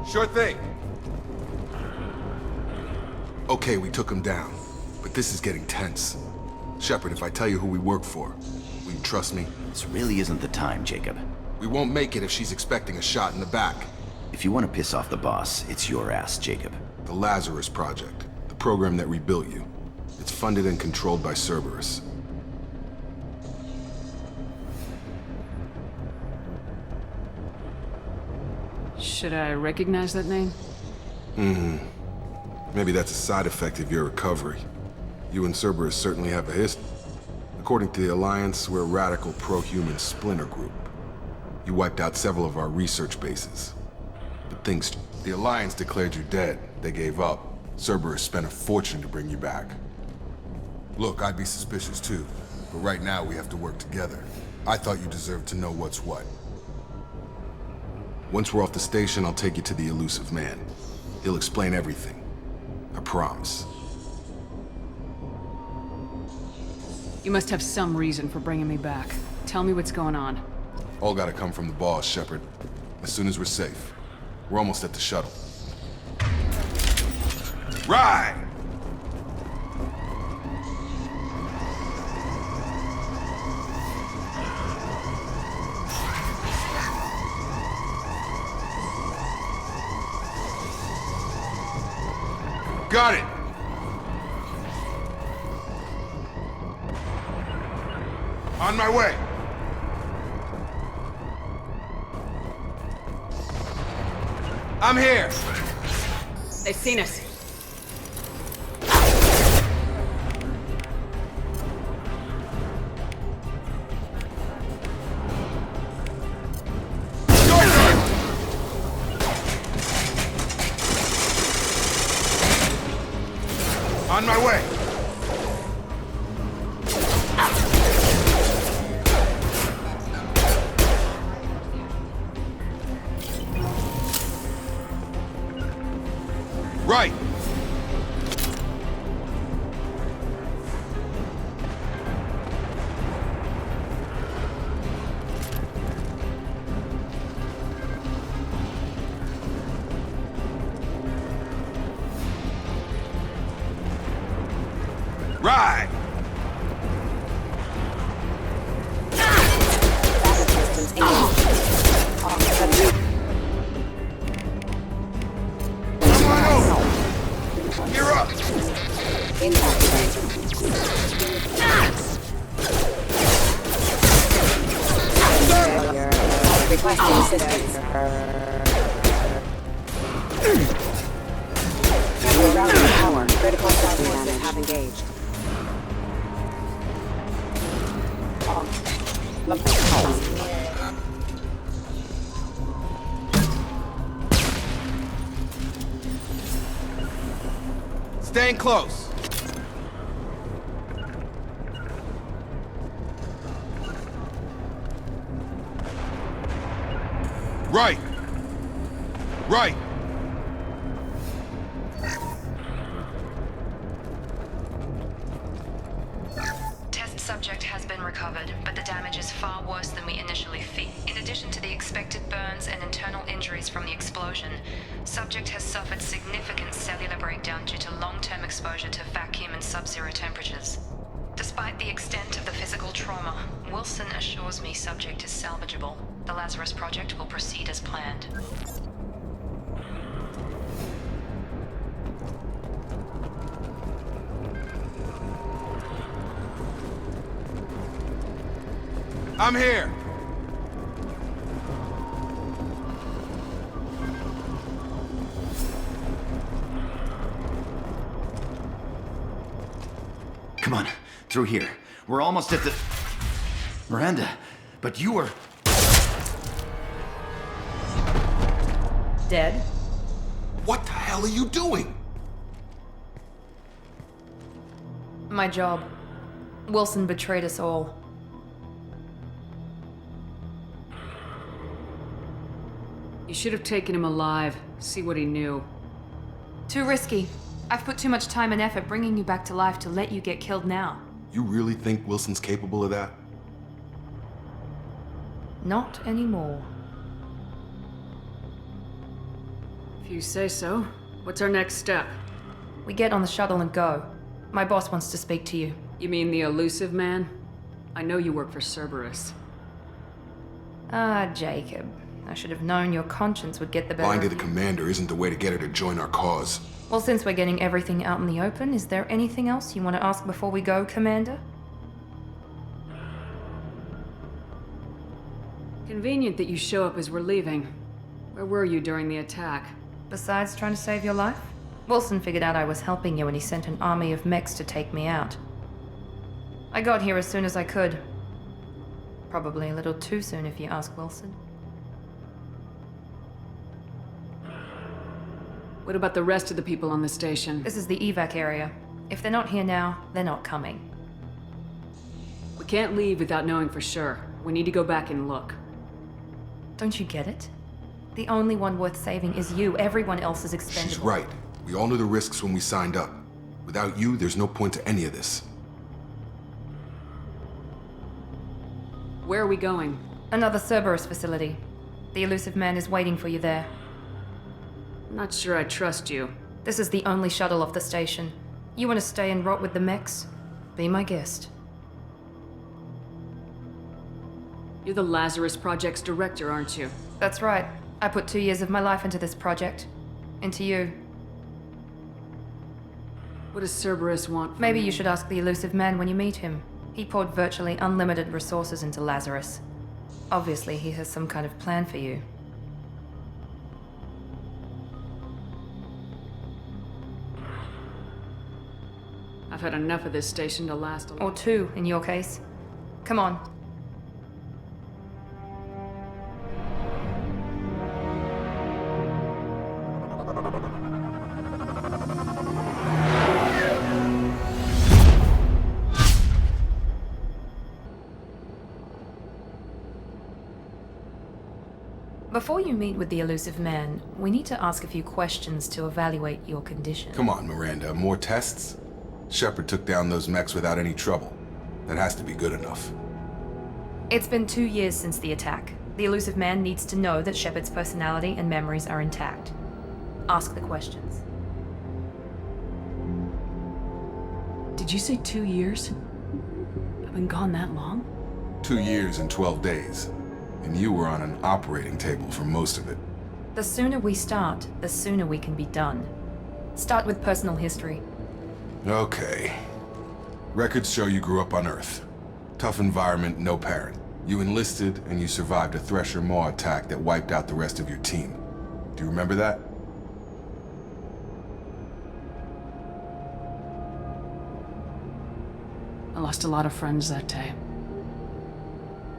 Sure thing. Okay, we took him down, but this is getting tense. Shepard, if I tell you who we work for, will you trust me? This really isn't the time, Jacob. We won't make it if she's expecting a shot in the back. If you want to piss off the boss, it's your ass, Jacob. The Lazarus Project, the program that rebuilt you. It's funded and controlled by Cerberus. Should I recognize that name? Maybe that's a side effect of your recovery. You and Cerberus certainly have a history. According to the Alliance, we're a radical pro-human splinter group. You wiped out several of our research bases. But the Alliance declared you dead. They gave up. Cerberus spent a fortune to bring you back. Look, I'd be suspicious too, but right now we have to work together. I thought you deserved to know what's what. Once we're off the station, I'll take you to the elusive man. He'll explain everything. I promise. You must have some reason for bringing me back. Tell me what's going on. All gotta come from the boss, Shepard. As soon as we're safe. We're almost at the shuttle. Ride! Got it! On my way! I'm here! They've seen us. On my way! Right! Right! You're up! Requesting assistance. We're routing power. Critical subsystems have engaged. Staying close. Right! Right! Test subject has been recovered, but the damage is far worse than we initially feared. In addition to the expected burns and internal injuries from the explosion, subject has suffered significant cellular breakdown due to long-term exposure to vacuum and sub-zero temperatures. Despite the extent of the physical trauma, Wilson assures me subject is salvageable. The Lazarus Project will proceed as planned. I'm here. Come on, through here. We're almost at the... Miranda, but you were... Dead? What the hell are you doing? My job. Wilson betrayed us all. You should have taken him alive. See what he knew. Too risky. I've put too much time and effort bringing you back to life to let you get killed now. You really think Wilson's capable of that? Not anymore. If If you say so. What's our next step? We get on the shuttle and go. My boss wants to speak to you. You mean the elusive man? I know you work for Cerberus. Ah, Jacob. I should have known your conscience would get the better Lying to of the you. commander isn't the way to get her to join our cause. Well, since we're getting everything out in the open, is there anything else you want to ask before we go, Commander? Convenient that you show up as we're leaving. Where were you during the attack? Besides trying to save your life? Wilson figured out I was helping you and he sent an army of mechs to take me out. I got here as soon as I could. Probably a little too soon if you ask Wilson. What about the rest of the people on the station? This is the evac area. If they're not here now, they're not coming. We can't leave without knowing for sure. We need to go back and look. Don't you get it? The only one worth saving is you. Everyone else is expendable. She's right. We all knew the risks when we signed up. Without you, there's no point to any of this. Where are we going? Another Cerberus facility. The elusive man is waiting for you there. I'm not sure I trust you. This is the only shuttle off the station. You want to stay and rot with the mechs? Be my guest. You're the Lazarus Project's director, aren't you? That's right. I put 2 years of my life into this project. Into you. What does Cerberus want from Maybe me? you should ask the elusive man when you meet him. He poured virtually unlimited resources into Lazarus. Obviously, he has some kind of plan for you. I've had enough of this station to last a Or 2, in your case. Come on. Before you meet with the elusive man, we need to ask a few questions to evaluate your condition. Come on, Miranda. More tests? Shepard took down those mechs without any trouble. That has to be good enough. It's been 2 years since the attack. The elusive man needs to know that Shepard's personality and memories are intact. Ask the questions. Did you say 2 years? I've been gone that long? 2 years and 12 days. And you were on an operating table for most of it. The sooner we start, the sooner we can be done. Start with personal history. Okay. Records show you grew up on Earth. Tough environment, no parent. You enlisted, and you survived a Thresher Maw attack that wiped out the rest of your team. Do you remember that? I lost a lot of friends that day.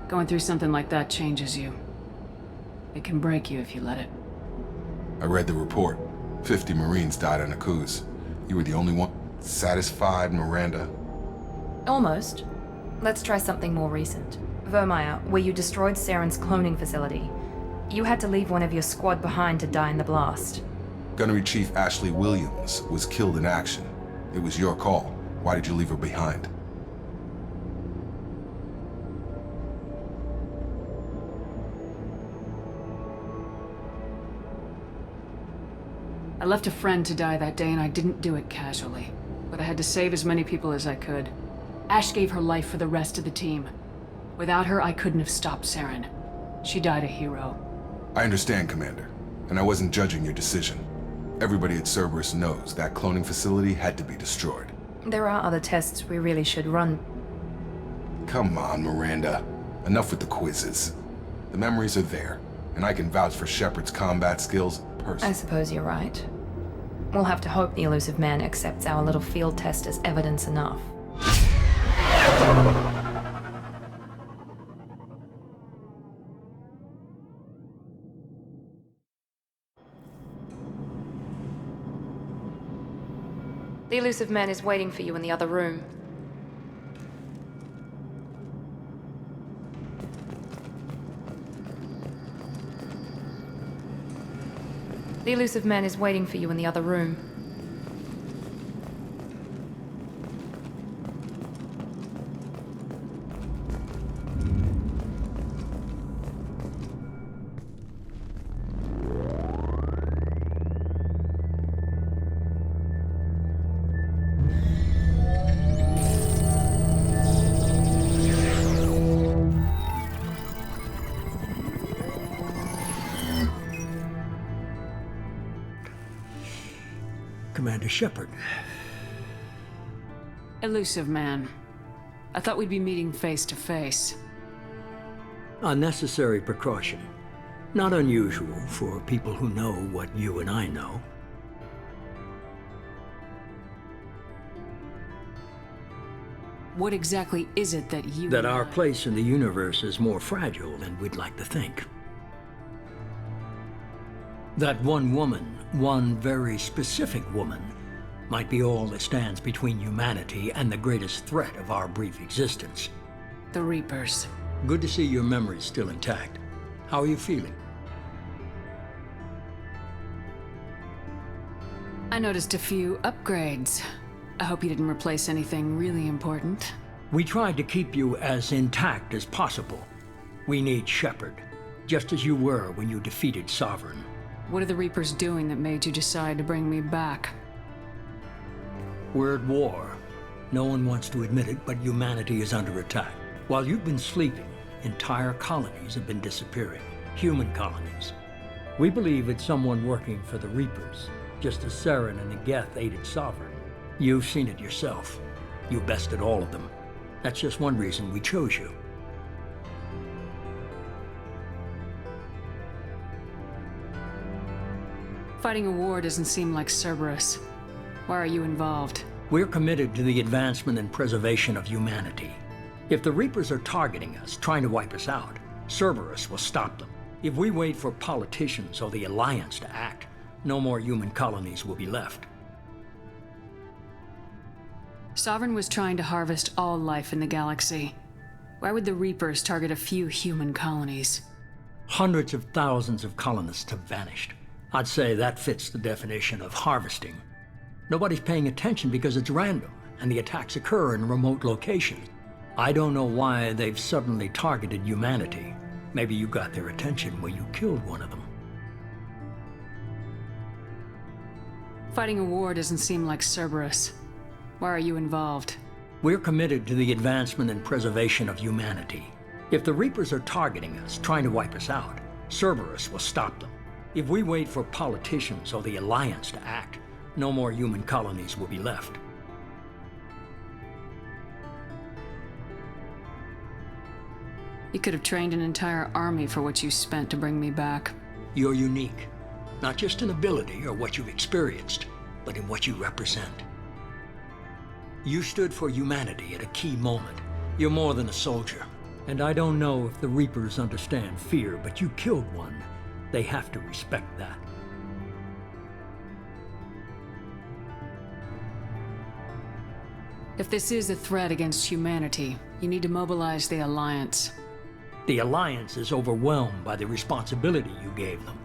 Going through something like that changes you. It can break you if you let it. I read the report. 50 Marines died on Akuz. You were the only one. Satisfied, Miranda? Almost. Let's try something more recent. Vermeer, where you destroyed Saren's cloning facility. You had to leave one of your squad behind to die in the blast. Gunnery Chief Ashley Williams was killed in action. It was your call. Why did you leave her behind? I left a friend to die that day and I didn't do it casually. But I had to save as many people as I could. Ash gave her life for the rest of the team. Without her, I couldn't have stopped Saren. She died a hero. I understand, Commander. And I wasn't judging your decision. Everybody at Cerberus knows that cloning facility had to be destroyed. There are other tests we really should run. Come on, Miranda. Enough with the quizzes. The memories are there, and I can vouch for Shepard's combat skills I personally. suppose you're right. We'll have to hope the elusive man accepts our little field test as evidence enough. The elusive man is waiting for you in the other room. The elusive man is waiting for you in the other room. Commander Shepard. Elusive man. I thought we'd be meeting face to face. A necessary precaution. Not unusual for people who know what you and I know. What exactly is it that you... That our place in the universe is more fragile than we'd like to think. That one woman, one very specific woman, might be all that stands between humanity and the greatest threat of our brief existence. The Reapers. Good to see your memory's still intact. How are you feeling? I noticed a few upgrades. I hope you didn't replace anything really important. We tried to keep you as intact as possible. We need Shepard, just as you were when you defeated Sovereign. What are the Reapers doing that made you decide to bring me back? We're at war. No one wants to admit it, but humanity is under attack. While you've been sleeping, entire colonies have been disappearing. Human colonies. We believe it's someone working for the Reapers, just as Saren and Geth aided Sovereign. You've seen it yourself. You bested all of them. That's just one reason we chose you. Fighting a war doesn't seem like Cerberus. Why are you involved? We're committed to the advancement and preservation of humanity. If the Reapers are targeting us, trying to wipe us out, Cerberus will stop them. If we wait for politicians or the Alliance to act, no more human colonies will be left. Sovereign was trying to harvest all life in the galaxy. Why would the Reapers target a few human colonies? Hundreds of thousands of colonists have vanished. I'd say that fits the definition of harvesting. Nobody's paying attention because it's random, and the attacks occur in remote locations. I don't know why they've suddenly targeted humanity. Maybe you got their attention when you killed one of them. Fighting a war doesn't seem like Cerberus. Why are you involved? We're committed to the advancement and preservation of humanity. If the Reapers are targeting us, trying to wipe us out, Cerberus will stop them. If we wait for politicians or the Alliance to act, no more human colonies will be left. You could have trained an entire army for what you spent to bring me back. You're unique, not just in ability or what you've experienced, but in what you represent. You stood for humanity at a key moment. You're more than a soldier. And I don't know if the Reapers understand fear, but you killed one. They have to respect that. If this is a threat against humanity, you need to mobilize the Alliance. The Alliance is overwhelmed by the responsibility you gave them.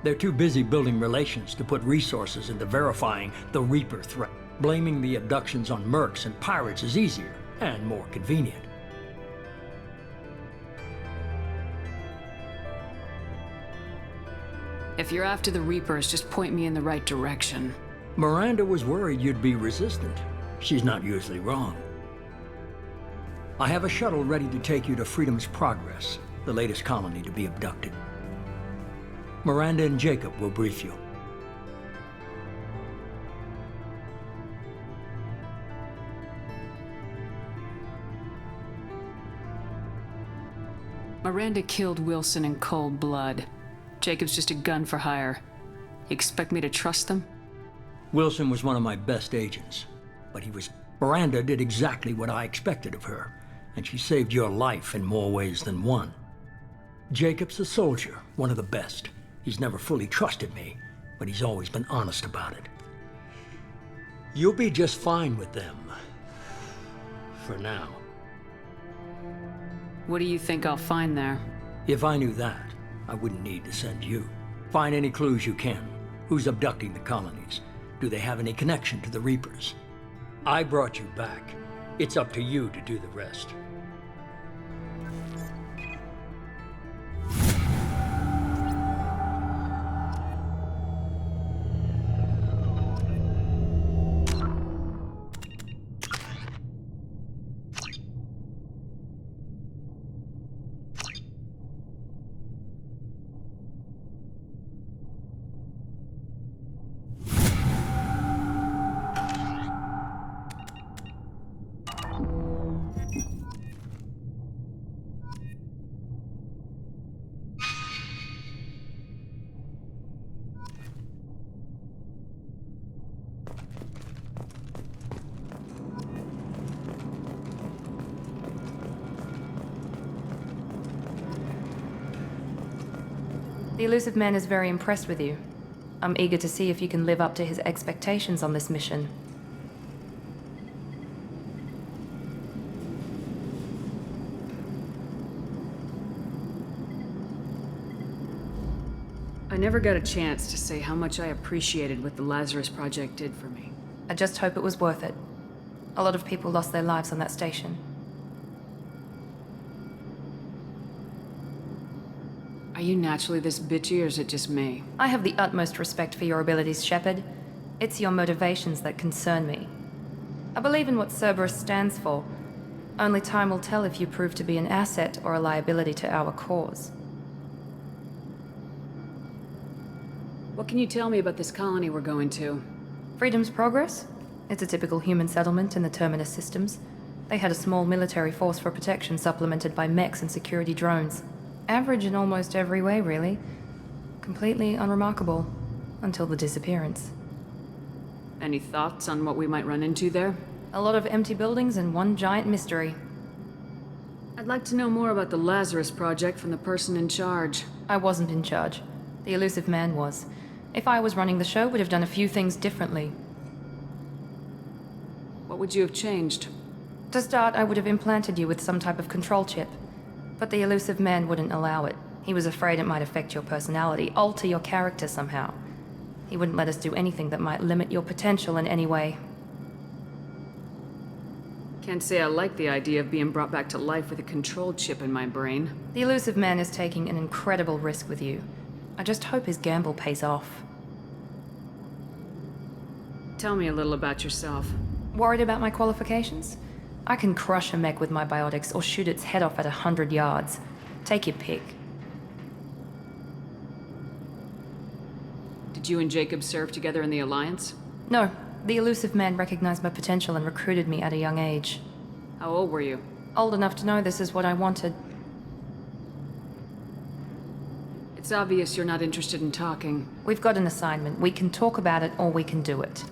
They're too busy building relations to put resources into verifying the Reaper threat. Blaming the abductions on mercs and pirates is easier and more convenient. If you're after the Reapers, just point me in the right direction. Miranda was worried you'd be resistant. She's not usually wrong. I have a shuttle ready to take you to Freedom's Progress, the latest colony to be abducted. Miranda and Jacob will brief you. Miranda killed Wilson in cold blood. Jacob's just a gun for hire. You expect me to trust them? Wilson was one of my best agents, but Miranda did exactly what I expected of her, and she saved your life in more ways than one. Jacob's a soldier, one of the best. He's never fully trusted me, but he's always been honest about it. You'll be just fine with them. For now. What do you think I'll find there? If I knew that, I wouldn't need to send you. Find any clues you can. Who's abducting the colonies? Do they have any connection to the Reapers? I brought you back. It's up to you to do the rest. The elusive man is very impressed with you. I'm eager to see if you can live up to his expectations on this mission. I never got a chance to say how much I appreciated what the Lazarus Project did for me. I just hope it was worth it. A lot of people lost their lives on that station. Are you naturally this bitchy, or is it just me? I have the utmost respect for your abilities, Shepard. It's your motivations that concern me. I believe in what Cerberus stands for. Only time will tell if you prove to be an asset or a liability to our cause. What can you tell me about this colony we're going to? Freedom's Progress? It's a typical human settlement in the Terminus systems. They had a small military force for protection supplemented by mechs and security drones. Average in almost every way, really. Completely unremarkable. Until the disappearance. Any thoughts on what we might run into there? A lot of empty buildings and one giant mystery. I'd like to know more about the Lazarus Project from the person in charge. I wasn't in charge. The elusive man was. If I was running the show, would have done a few things differently. What would you have changed? To start, I would have implanted you with some type of control chip. But the elusive man wouldn't allow it. He was afraid it might affect your personality, alter your character somehow. He wouldn't let us do anything that might limit your potential in any way. Can't say I like the idea of being brought back to life with a control chip in my brain. The elusive man is taking an incredible risk with you. I just hope his gamble pays off. Tell me a little about yourself. Worried about my qualifications? I can crush a mech with my biotics or shoot its head off at 100 yards. Take your pick. Did you and Jacob serve together in the Alliance? No, the elusive man recognized my potential and recruited me at a young age. How old were you? Old enough to know this is what I wanted. It's obvious you're not interested in talking. We've got an assignment. We can talk about it or we can do it.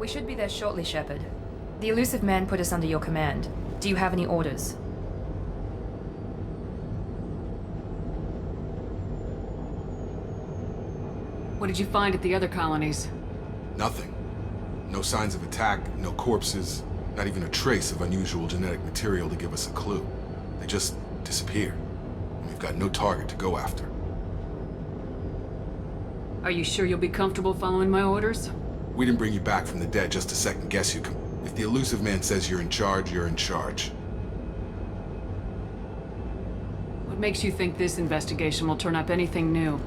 We should be there shortly, Shepard. The elusive man put us under your command. Do you have any orders? What did you find at the other colonies? Nothing. No signs of attack, no corpses, not even a trace of unusual genetic material to give us a clue. They just disappeared. And we've got no target to go after. Are you sure you'll be comfortable following my orders? We didn't bring you back from the dead just to second guess you. If the elusive man says you're in charge, you're in charge. What makes you think this investigation will turn up anything new?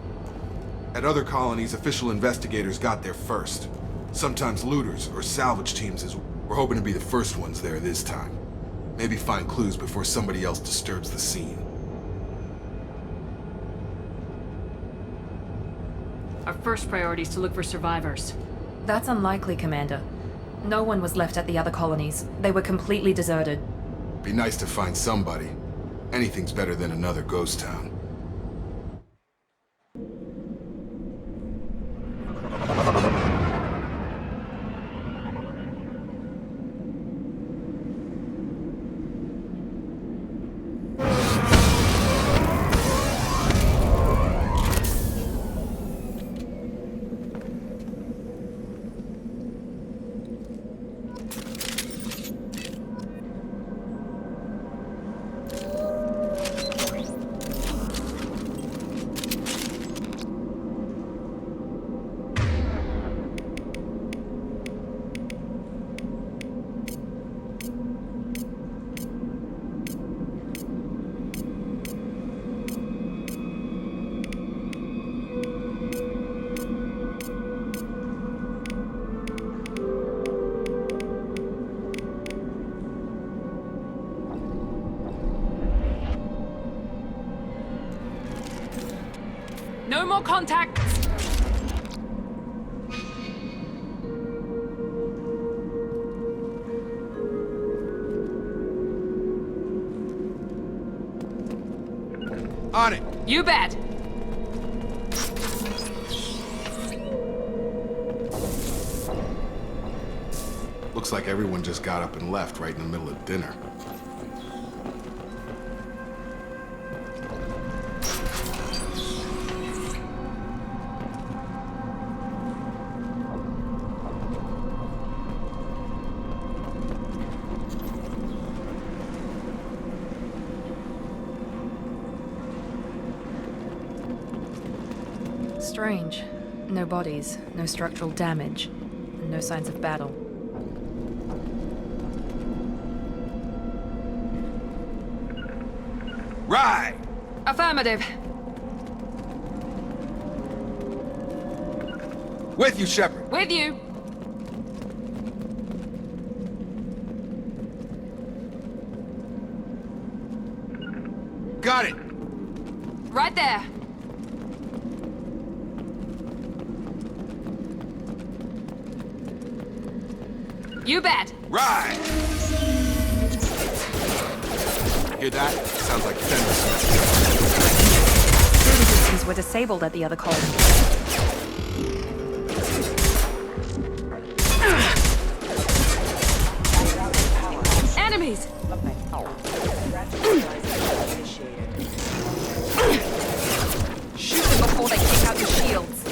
At other colonies, official investigators got there first. Sometimes looters or salvage teams is. We're hoping to be the first ones there this time. Maybe find clues before somebody else disturbs the scene. Our first priority is to look for survivors. That's unlikely, Commander. No one was left at the other colonies. They were completely deserted. Be nice to find somebody. Anything's better than another ghost town. more contacts! On it! You bet! Looks like everyone just got up and left right in the middle of dinner. Strange. No bodies, no structural damage, and no signs of battle. Right! Affirmative. With you, Shepard. With you. Got it! Right there. You bet. Right! Hear that? Sounds like fender Security systems were disabled at the other colony. Enemies! Shoot them before they kick out the shields.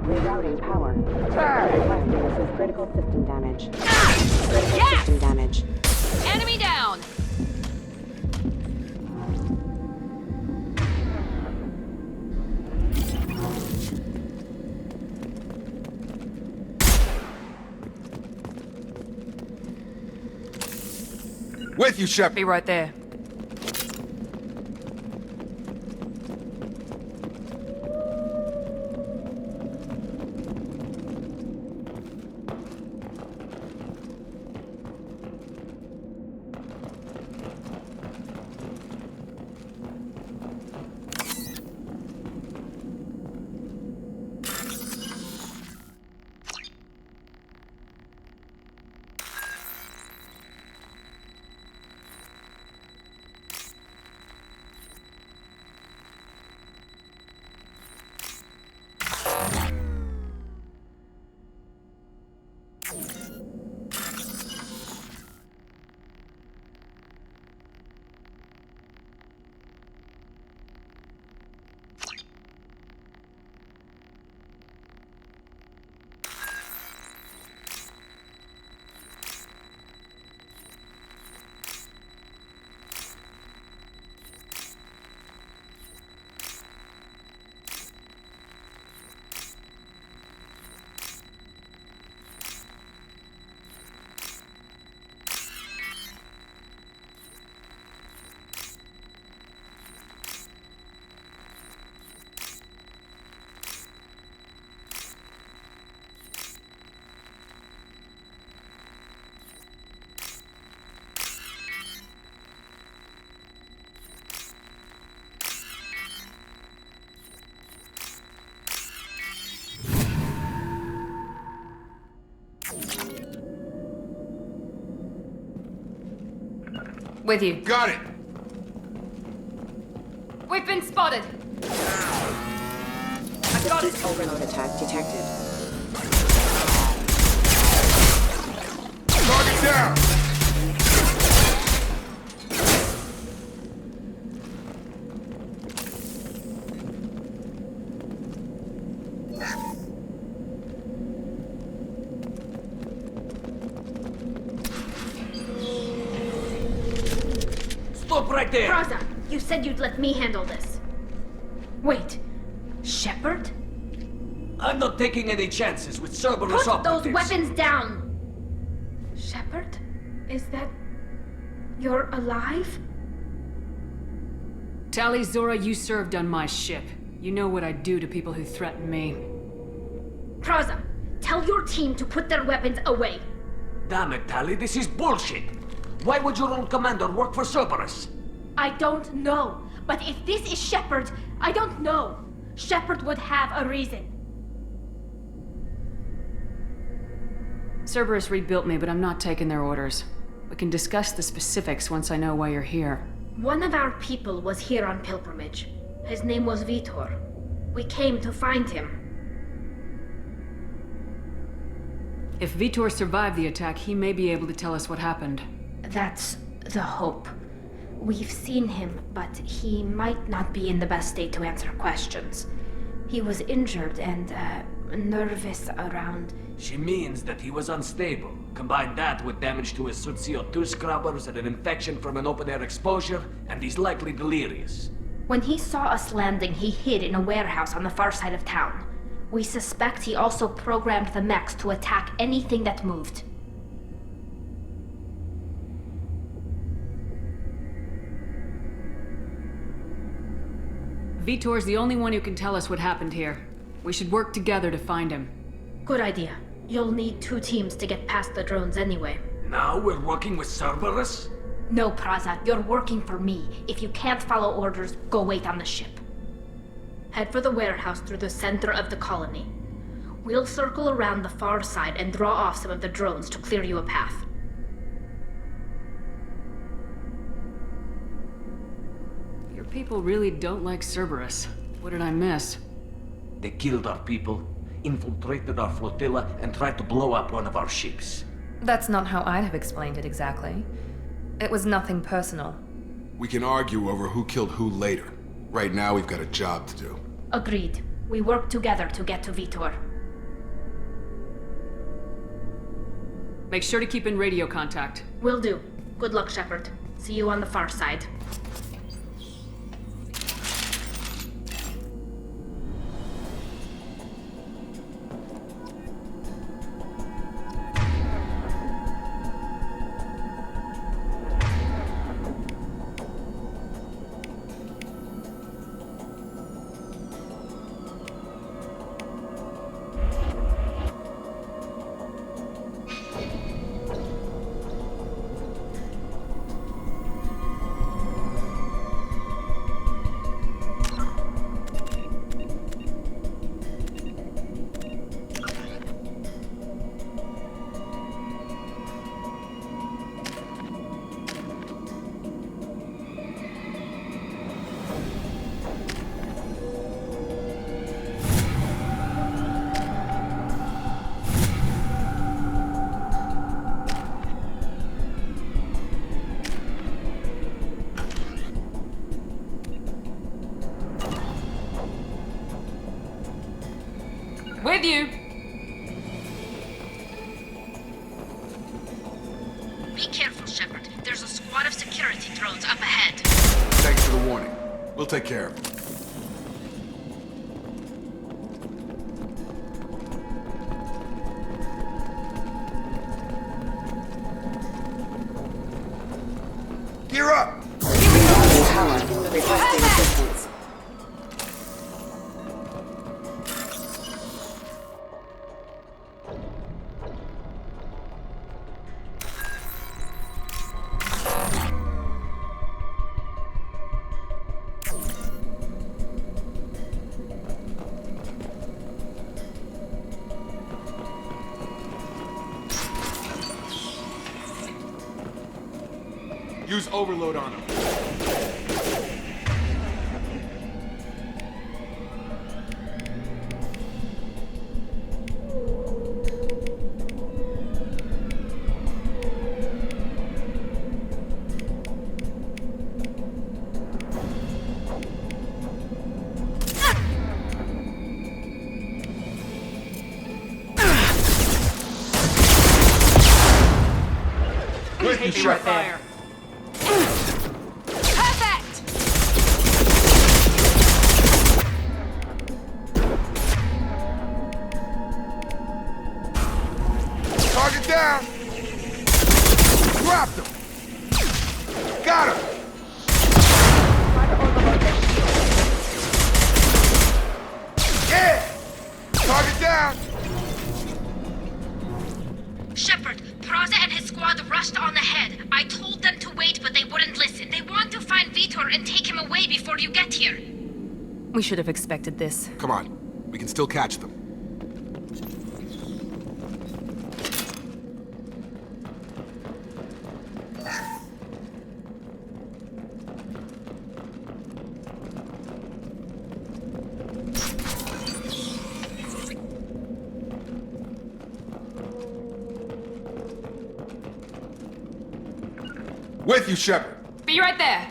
Rerouting power. This is critical system damage. Critical Yes! system damage. Enemy down! With you, Shepard. Be right there. With you. Got it! We've been spotted! I got it! Overload attack detected. Target down! Stop right there! Raza, you said you'd let me handle this. Wait, Shepard? I'm not taking any chances with Cerberus Put those operatives. weapons down! Shepard? Is that... you're alive? Tali Zora, you served on my ship. You know what I do to people who threaten me. Raza, tell your team to put their weapons away. Damn it, Tali, this is bullshit! Why would your own commander work for Cerberus? I don't know. But if this is Shepard, I don't know. Shepard would have a reason. Cerberus rebuilt me, but I'm not taking their orders. We can discuss the specifics once I know why you're here. One of our people was here on pilgrimage. His name was Vitor. We came to find him. If Vitor survived the attack, he may be able to tell us what happened. That's the hope. We've seen him, but he might not be in the best state to answer questions. He was injured and, nervous around... She means that he was unstable. Combine that with damage to his suit CO2 scrubbers and an infection from an open-air exposure, and he's likely delirious. When he saw us landing, he hid in a warehouse on the far side of town. We suspect he also programmed the mechs to attack anything that moved. Vitor's the only one who can tell us what happened here. We should work together to find him. Good idea. You'll need 2 teams to get past the drones anyway. Now we're working with Cerberus? No, Praza, you're working for me. If you can't follow orders, go wait on the ship. Head for the warehouse through the center of the colony. We'll circle around the far side and draw off some of the drones to clear you a path. Your people really don't like Cerberus. What did I miss? They killed our people, infiltrated our flotilla, and tried to blow up one of our ships. That's not how I'd have explained it exactly. It was nothing personal. We can argue over who killed who later. Right now, we've got a job to do. Agreed. We work together to get to Vitor. Make sure to keep in radio contact. Will do. Good luck, Shepard. See you on the far side. With you! Be careful, Shepard. There's a squad of security drones up ahead. Thanks for the warning. We'll take care of it. Gear up! Power. Requesting assistance. Use overload on him. With you, Shepard. Fire. Target down! Dropped him! Got him! Yeah! Target down! Shepard, Praza and I told them to wait, but they wouldn't listen. They want to find Vitor and take him away before you get here. We should have expected this. Come on. We can still catch them. With you, Shepard. Be right there.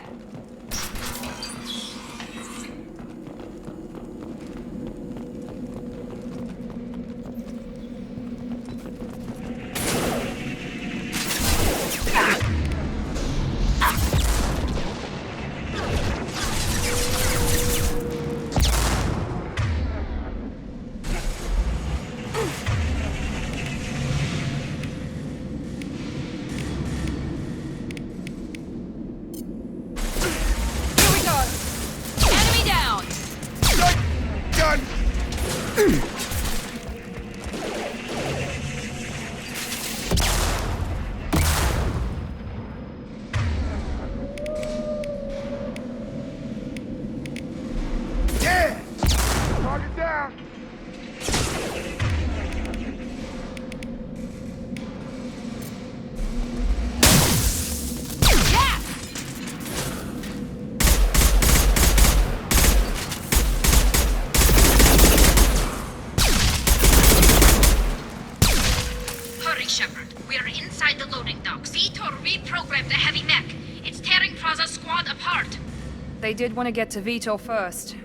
They did want to get to Vitor first.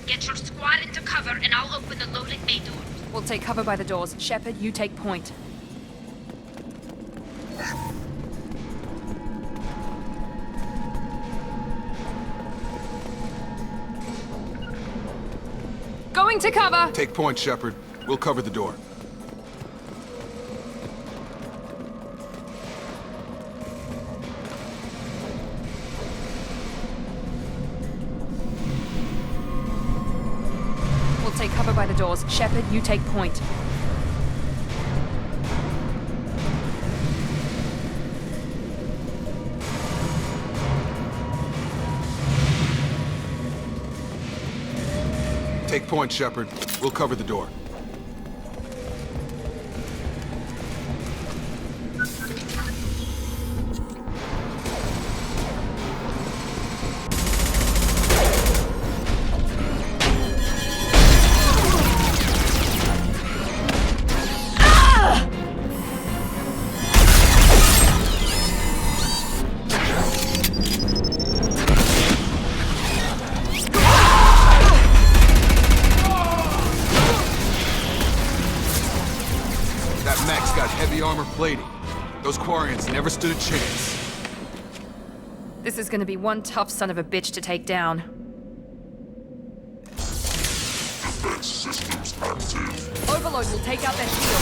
Get your squad into cover and I'll open the loading bay door. We'll take cover by the doors. Shepard, you take point. Going to cover! Take point, Shepard. We'll cover the door. Take cover by the doors. Shepard, you take point. Take point, Shepard. We'll cover the door. Plating. Those Quarians never stood a chance. This is gonna be one tough son of a bitch to take down. Defense systems active. Overload will take out their shield.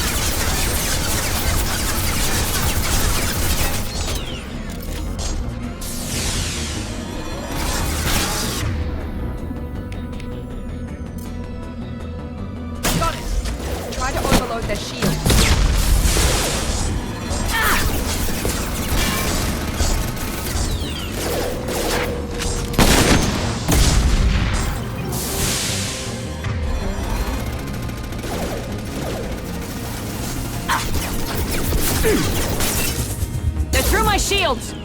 Got it. Try to overload their shield. They're through my shields!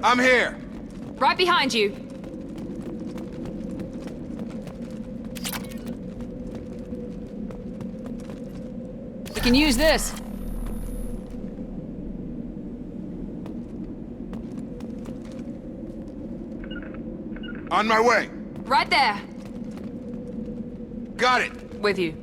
I'm here! Right behind you. We can use this. On my way. Right there. Got it. With you.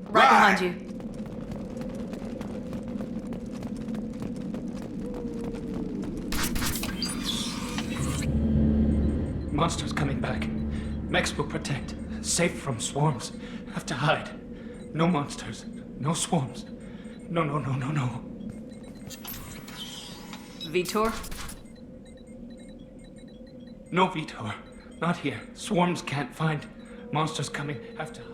Right behind you. Monsters coming back. Mechs will protect. Safe from swarms. Have to hide. No monsters. No swarms. No. Vitor? No, Vitor. Not here. Swarms can't find. Monsters coming. Have to hide.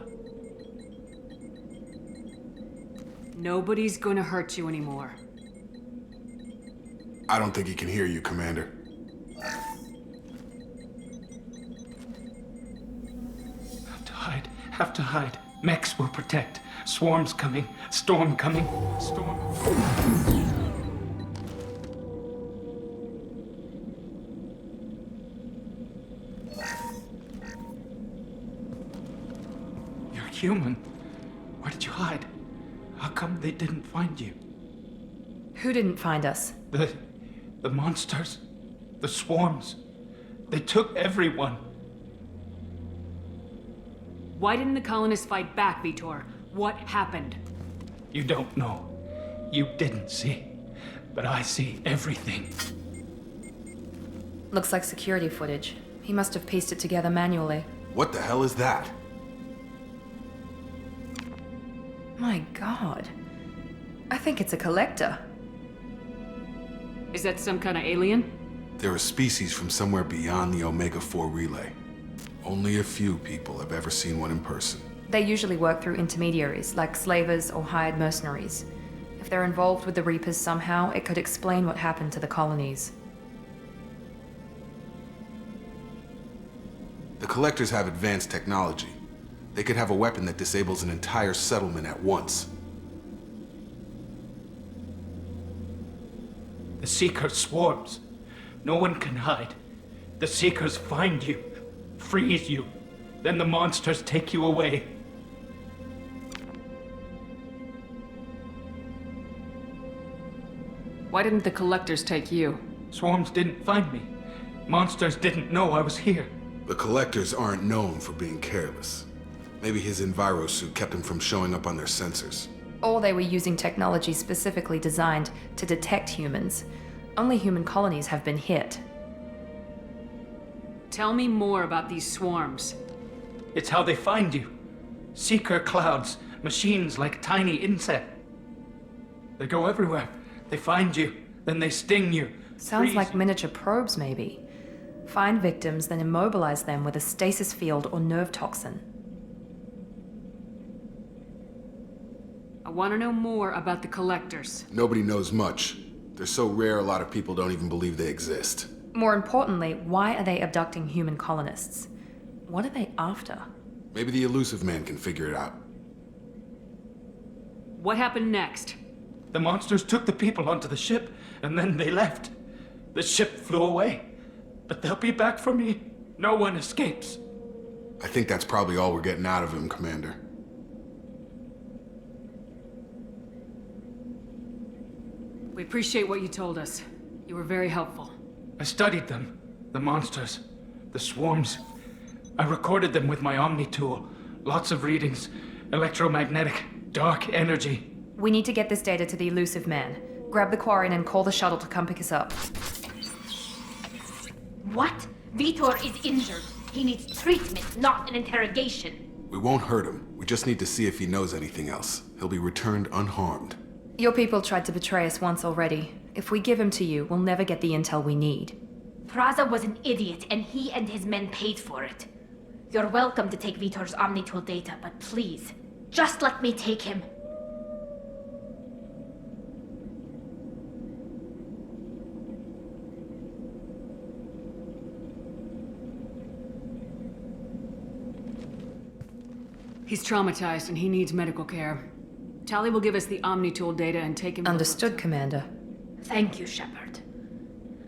Nobody's gonna hurt you anymore. I don't think he can hear you, Commander. Have to hide. Mechs will protect. Swarms coming. Storm coming. Storm. You're human. Where did you hide? How come they didn't find you? Who didn't find us? The monsters. The swarms. They took everyone. Why didn't the colonists fight back, Vitor? What happened? You don't know. You didn't see. But I see everything. Looks like security footage. He must have pieced it together manually. What the hell is that? My god. I think it's a collector. Is that some kind of alien? They're a species from somewhere beyond the Omega-4 relay. Only a few people have ever seen one in person. They usually work through intermediaries, like slavers or hired mercenaries. If they're involved with the Reapers somehow, it could explain what happened to the colonies. The Collectors have advanced technology. They could have a weapon that disables an entire settlement at once. The Seeker swarms. No one can hide. The Seekers find you, freeze you, then the monsters take you away. Why didn't the Collectors take you? Swarms didn't find me. Monsters didn't know I was here. The Collectors aren't known for being careless. Maybe his Enviro suit kept him from showing up on their sensors. Or they were using technology specifically designed to detect humans. Only human colonies have been hit. Tell me more about these swarms. It's how they find you. Seeker clouds, machines like tiny insects. They go everywhere. They find you, then they sting you. Sounds like miniature probes, maybe. Find victims, then immobilize them with a stasis field or nerve toxin. I want to know more about the Collectors. Nobody knows much. They're so rare, a lot of people don't even believe they exist. More importantly, why are they abducting human colonists? What are they after? Maybe the Elusive Man can figure it out. What happened next? The monsters took the people onto the ship, and then they left. The ship flew away. But they'll be back for me. No one escapes. I think that's probably all we're getting out of him, Commander. We appreciate what you told us. You were very helpful. I studied them. The monsters. The swarms. I recorded them with my Omni tool. Lots of readings. Electromagnetic. Dark energy. We need to get this data to the Elusive Man. Grab the Quarian and call the shuttle to come pick us up. What? Vitor is injured. He needs treatment, not an interrogation. We won't hurt him. We just need to see if he knows anything else. He'll be returned unharmed. Your people tried to betray us once already. If we give him to you, we'll never get the intel we need. Praza was an idiot, and he and his men paid for it. You're welcome to take Vitor's Omnitool data, but please, just let me take him. He's traumatized and he needs medical care. Tali will give us the Omnitool data and take him... Understood, Commander. Thank you, Shepard.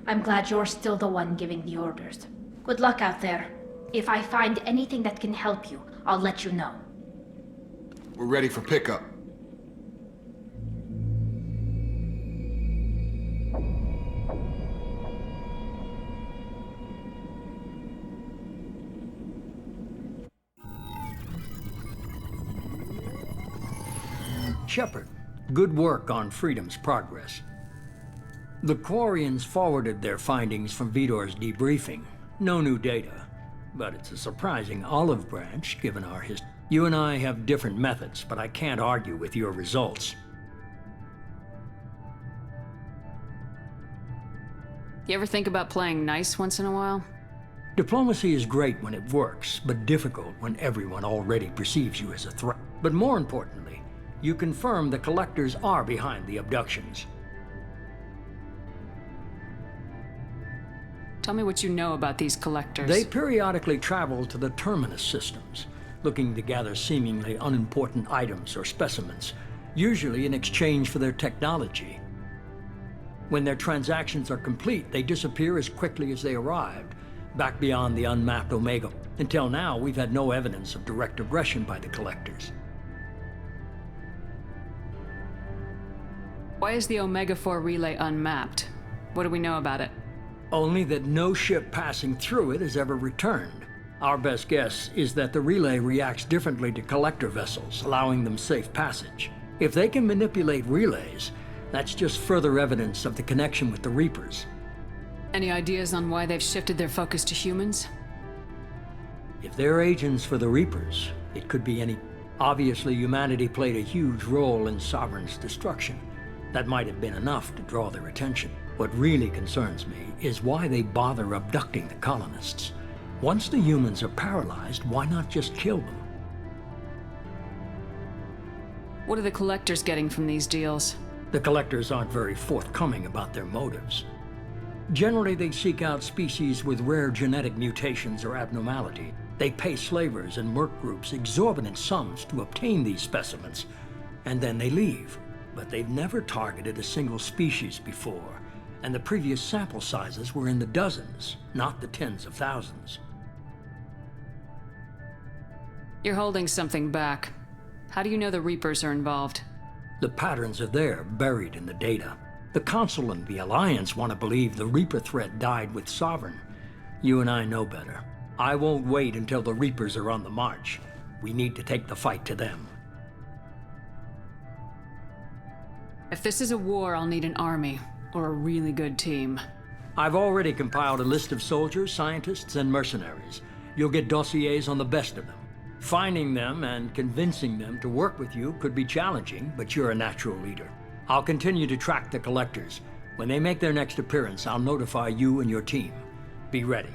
I'm glad you're still the one giving the orders. Good luck out there. If I find anything that can help you, I'll let you know. We're ready for pickup. Shepard, good work on Freedom's progress. The Quarians forwarded their findings from Vitor's debriefing. No new data, but it's a surprising olive branch given our history. You and I have different methods, but I can't argue with your results. You ever think about playing nice once in a while? Diplomacy is great when it works, but difficult when everyone already perceives you as a threat. But more importantly, you confirm the Collectors are behind the abductions. Tell me what you know about these Collectors. They periodically travel to the Terminus systems, looking to gather seemingly unimportant items or specimens, usually in exchange for their technology. When their transactions are complete, they disappear as quickly as they arrived, back beyond the unmapped Omega. Until now, we've had no evidence of direct aggression by the Collectors. Why is the Omega-4 relay unmapped? What do we know about it? Only that no ship passing through it has ever returned. Our best guess is that the relay reacts differently to Collector vessels, allowing them safe passage. If they can manipulate relays, that's just further evidence of the connection with the Reapers. Any ideas on why they've shifted their focus to humans? If they're agents for the Reapers, it could be any... Obviously, humanity played a huge role in Sovereign's destruction. That might have been enough to draw their attention. What really concerns me is why they bother abducting the colonists. Once the humans are paralyzed, why not just kill them? What are the Collectors getting from these deals? The Collectors aren't very forthcoming about their motives. Generally, they seek out species with rare genetic mutations or abnormality. They pay slavers and merc groups exorbitant sums to obtain these specimens, and then they leave. But they've never targeted a single species before, and the previous sample sizes were in the dozens, not the tens of thousands. You're holding something back. How do you know the Reapers are involved? The patterns are there, buried in the data. The Council and the Alliance want to believe the Reaper threat died with Sovereign. You and I know better. I won't wait until the Reapers are on the march. We need to take the fight to them. If this is a war, I'll need an army, or a really good team. I've already compiled a list of soldiers, scientists, and mercenaries. You'll get dossiers on the best of them. Finding them and convincing them to work with you could be challenging, but you're a natural leader. I'll continue to track the Collectors. When they make their next appearance, I'll notify you and your team. Be ready.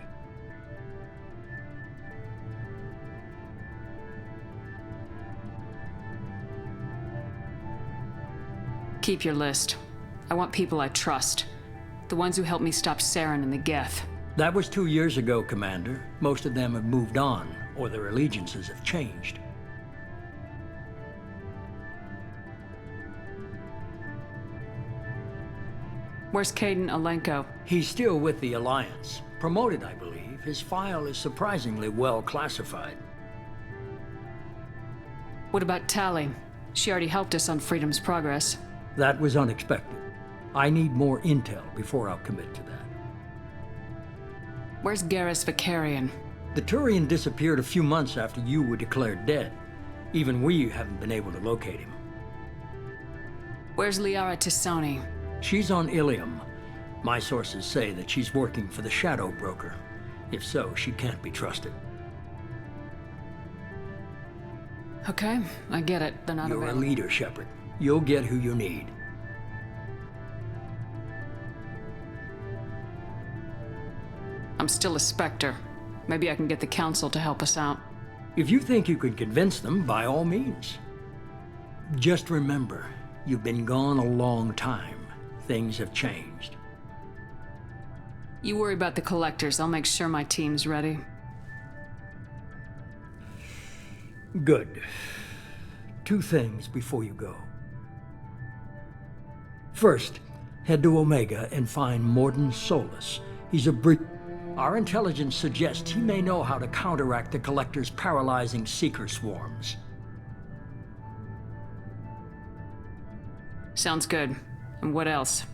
Keep your list. I want people I trust. The ones who helped me stop Saren and the Geth. That was 2 years ago, Commander. Most of them have moved on, or their allegiances have changed. Where's Caden Alenko? He's still with the Alliance. Promoted, I believe. His file is surprisingly well classified. What about Tali? She already helped us on Freedom's progress. That was unexpected. I need more intel before I'll commit to that. Where's Garrus Vicarian? The Turian disappeared a few months after you were declared dead. Even we haven't been able to locate him. Where's Liara Tisoni? She's on Ilium. My sources say that she's working for the Shadow Broker. If so, she can't be trusted. Okay, I get it. They're not You're available. a leader, Shepard. You'll get who you need. I'm still a Spectre. Maybe I can get the Council to help us out. If you think you can convince them, by all means. Just remember, you've been gone a long time. Things have changed. You worry about the collectors. I'll make sure my team's ready. Good. 2 things before you go. First, head to Omega and find Morden Solus. He's a Our intelligence suggests he may know how to counteract the Collector's paralyzing Seeker swarms. Sounds good. And what else?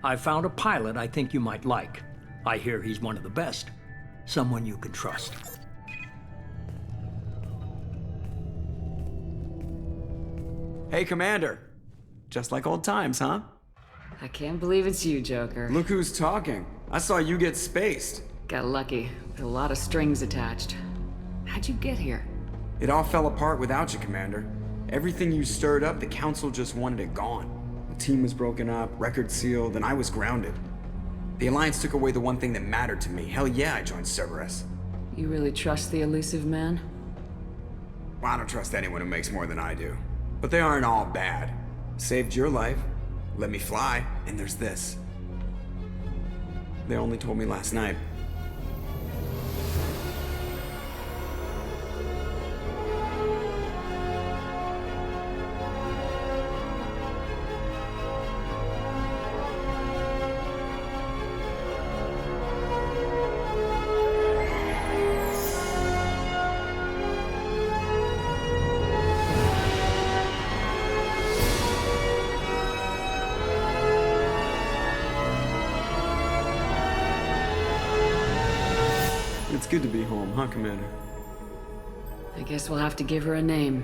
I found a pilot I think you might like. I hear he's one of the best. Someone you can trust. Hey, Commander. Just like old times, huh? I can't believe it's you, Joker. Look who's talking. I saw you get spaced. Got lucky, with a lot of strings attached. How'd you get here? It all fell apart without you, Commander. Everything you stirred up, the Council just wanted it gone. The team was broken up, record sealed, and I was grounded. The Alliance took away the one thing that mattered to me. Hell yeah, I joined Cerberus. You really trust the elusive man? Well, I don't trust anyone who makes more than I do. But they aren't all bad. Saved your life, let me fly, and there's this. They only told me last night. It's good to be home, huh, Commander? I guess we'll have to give her a name.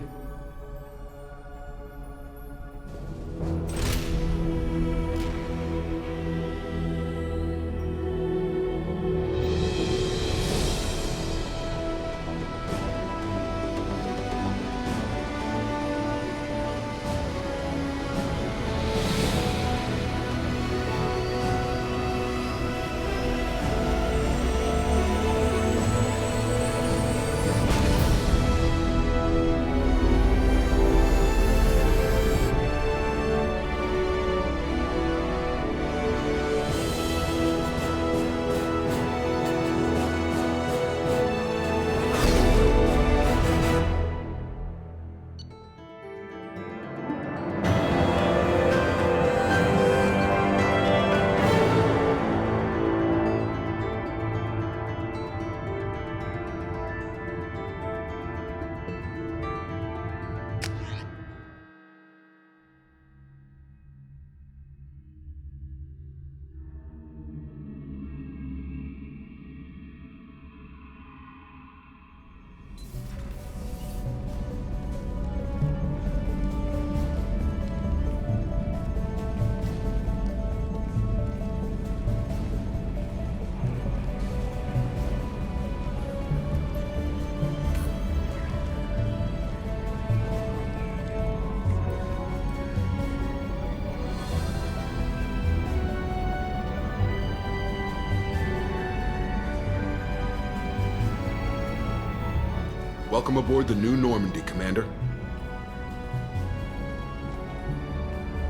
Welcome aboard the New Normandy, Commander.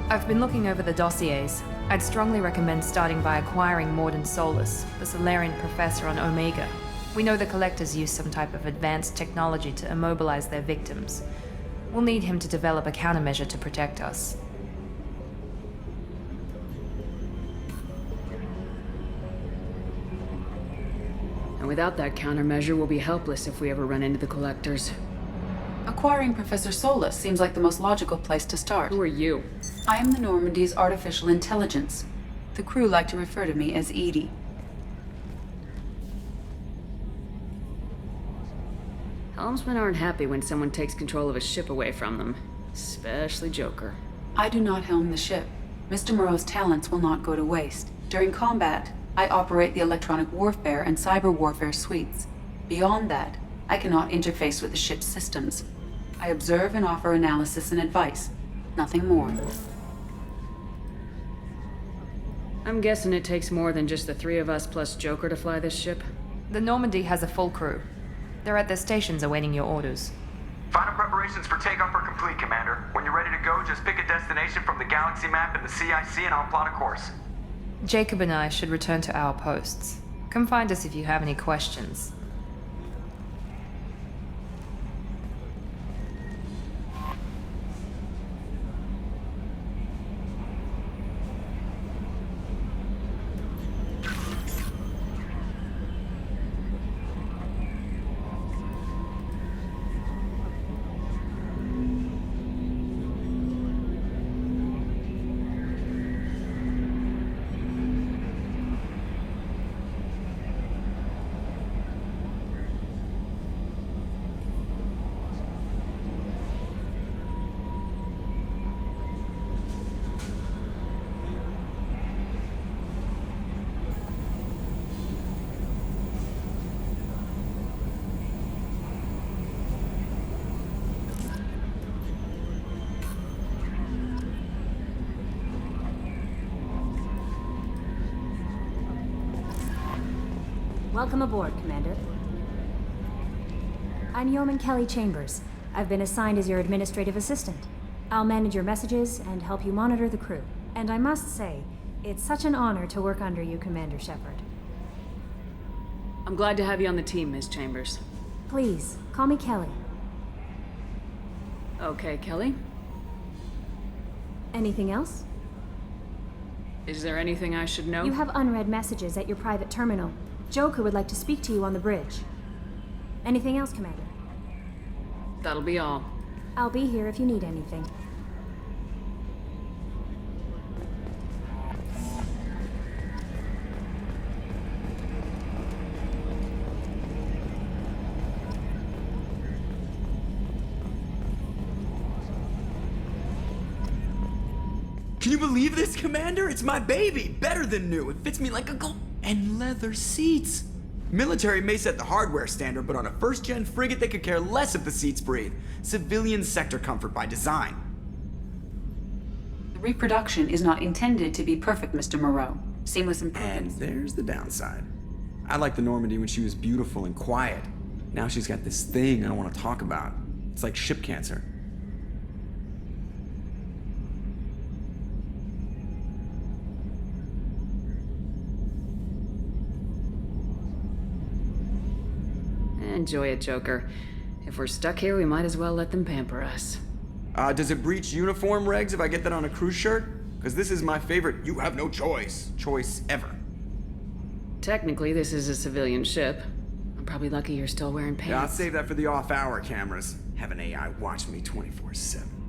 I've been looking over the dossiers. I'd strongly recommend starting by acquiring Morden Solus, the Solarian professor on Omega. We know the Collectors use some type of advanced technology to immobilize their victims. We'll need him to develop a countermeasure to protect us. And without that countermeasure, we'll be helpless if we ever run into the Collectors. Acquiring Professor Solus seems like the most logical place to start. Who are you? I am the Normandy's artificial intelligence. The crew like to refer to me as Edie. Helmsmen aren't happy when someone takes control of a ship away from them. Especially Joker. I do not helm the ship. Mr. Moreau's talents will not go to waste. During combat, I operate the electronic warfare and cyber warfare suites. Beyond that, I cannot interface with the ship's systems. I observe and offer analysis and advice. Nothing more. I'm guessing it takes more than just the 3 of us plus Joker to fly this ship? The Normandy has a full crew. They're at their stations awaiting your orders. Final preparations for takeoff are complete, Commander. When you're ready to go, just pick a destination from the galaxy map in the CIC and I'll plot a course. Jacob and I should return to our posts. Come find us if you have any questions. Welcome aboard, Commander. I'm Yeoman Kelly Chambers. I've been assigned as your administrative assistant. I'll manage your messages and help you monitor the crew. And I must say, it's such an honor to work under you, Commander Shepard. I'm glad to have you on the team, Ms. Chambers. Please, call me Kelly. Okay, Kelly. Anything else? Is there anything I should know? You have unread messages at your private terminal. Joker would like to speak to you on the bridge. Anything else, Commander? That'll be all. I'll be here if you need anything. Can you believe this, Commander? It's my baby! Better than new. It fits me like a glove. And leather seats. Military may set the hardware standard, but on a first-gen frigate, they could care less if the seats breathe. Civilian sector comfort by design. The reproduction is not intended to be perfect, Mr. Moreau. Seamless improvements. And there's the downside. I liked the Normandy when she was beautiful and quiet. Now she's got this thing I don't want to talk about. It's like ship cancer. Enjoy it, Joker. If we're stuck here, we might as well let them pamper us. Does it breach uniform regs if I get that on a cruise shirt? Because this is my favorite you have no choice ever. Technically, this is a civilian ship. I'm probably lucky you're still wearing pants. Yeah, I'll save that for the off-hour cameras. Have an AI watch me 24/7.